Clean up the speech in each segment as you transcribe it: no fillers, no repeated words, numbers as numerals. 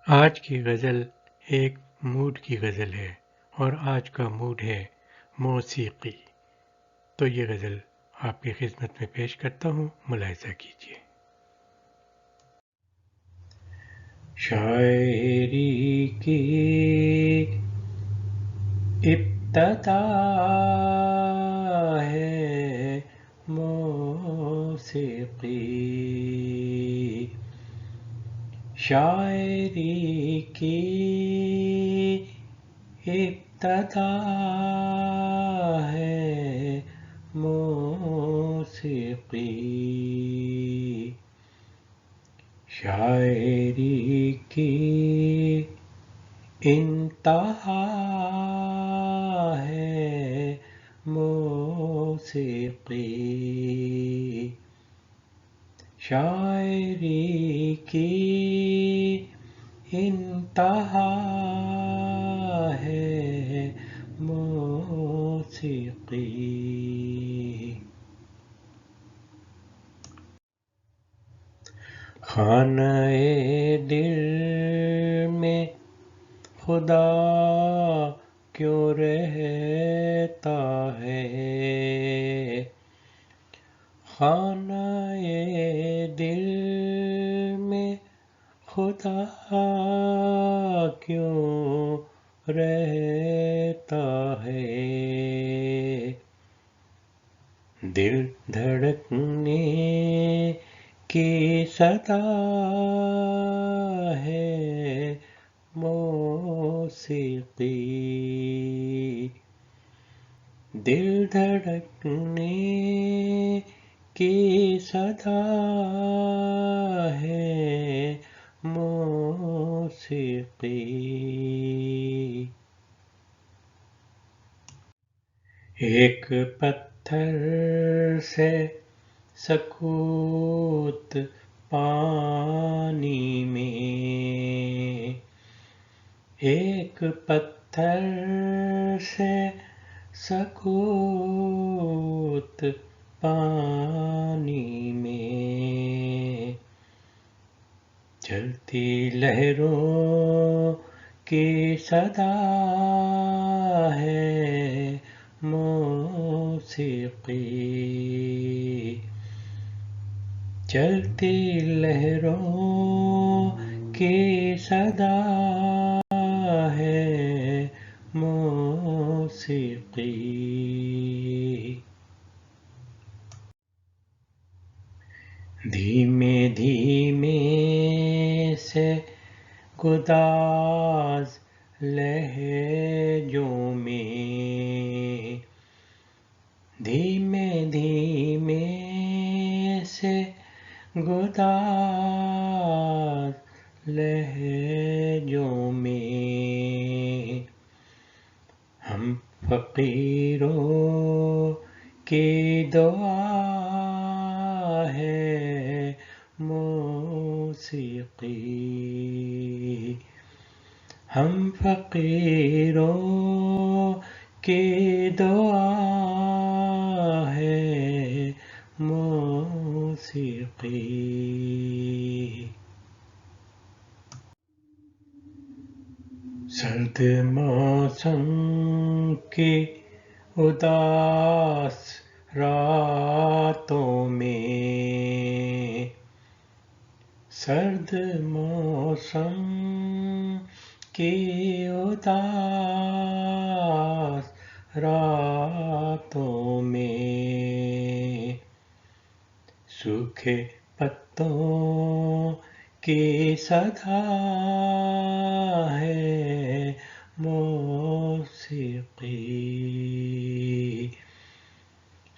آج کی غزل ایک موڈ کی غزل ہے اور آج کا موڈ ہے موسیقی. تو یہ غزل آپ کی خدمت میں پیش کرتا ہوں، ملاحظہ کیجیے. شاعری کی ابتدا ہے موسیقی، شاعری کی ابتدا ہے موسیقی، شاعری کی انتہا ہے موسیقی، شاعری کی انتہا ہے موسیقی. خانہ دل میں خدا کیوں رہتا ہے، خانہ دل میں خدا کیوں رہتا ہے، دل دھڑکنے کی صدا ہے موسیقی، دل دھڑکنے کی صدا ہے موسیقی. ایک پتھر سے سکوت پانی میں، ایک پتھر سے سکوت پانی میں، چلتی لہروں کی صدا ہے موسیقی، چلتی لہروں کی صدا ہے موسیقی. دھیمے دھیمے سے گداز لہجوں میں، دھیمے دھیمے سے گداز لہجوں میں، ہم فقیروں کی دعا ہے موسیقی، ہم فقیروں کی دعا ہے موسیقی. سرد موسم کی اداس راتوں میں، سرد موسم کی اداس راتوں میں، سوکھے پتوں کی صدا ہے موسیقی،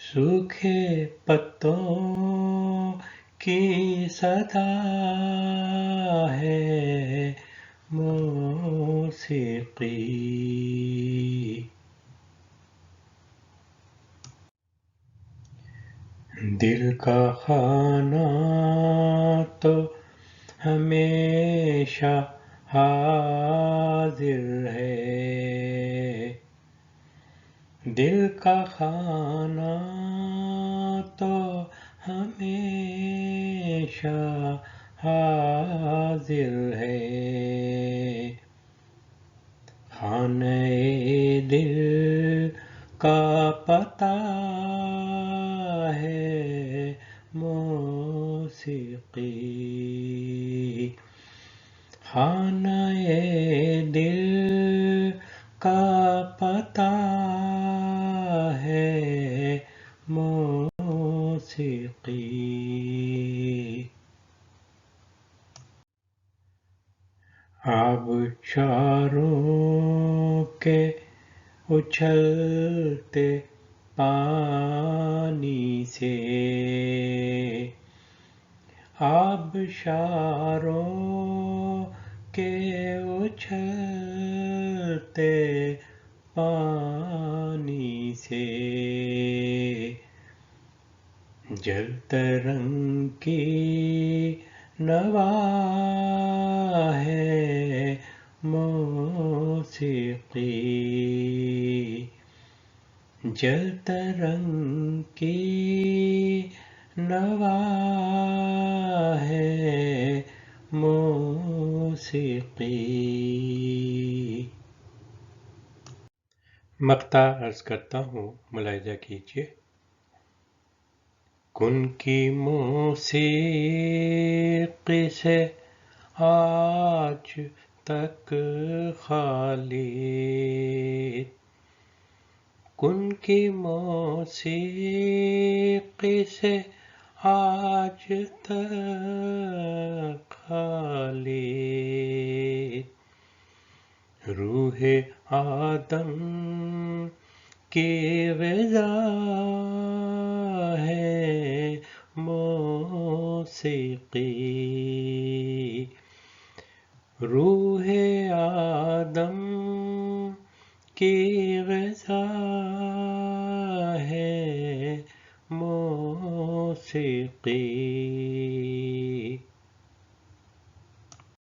سوکھے پتوں کی صدا ہے موسیقی. دل کا خانہ تو ہمیشہ حاضر ہے، دل کا خانہ تو ہمیشہ حاضر ہے، پتہ ہے موسیقی، خانہ دل کا پتہ ہے موسیقی، آبشاروں کے اچھلتے پانی سے، آبشاروں کے اچھلتے پانی سے، جل ترنگ کی نوا ہے موسیقی، جل ترنگ کی نوا ہے موسیقی۔ مقطع عرض کرتا ہوں، ملاحظہ کیجیے۔ کن کی موسیقی سے آج تک خالی، کن کی موسیقی سے آج تک خالی، روح آدم کی غذا ہے موسیقی، روح آدم کی غذا ہے موسیقی،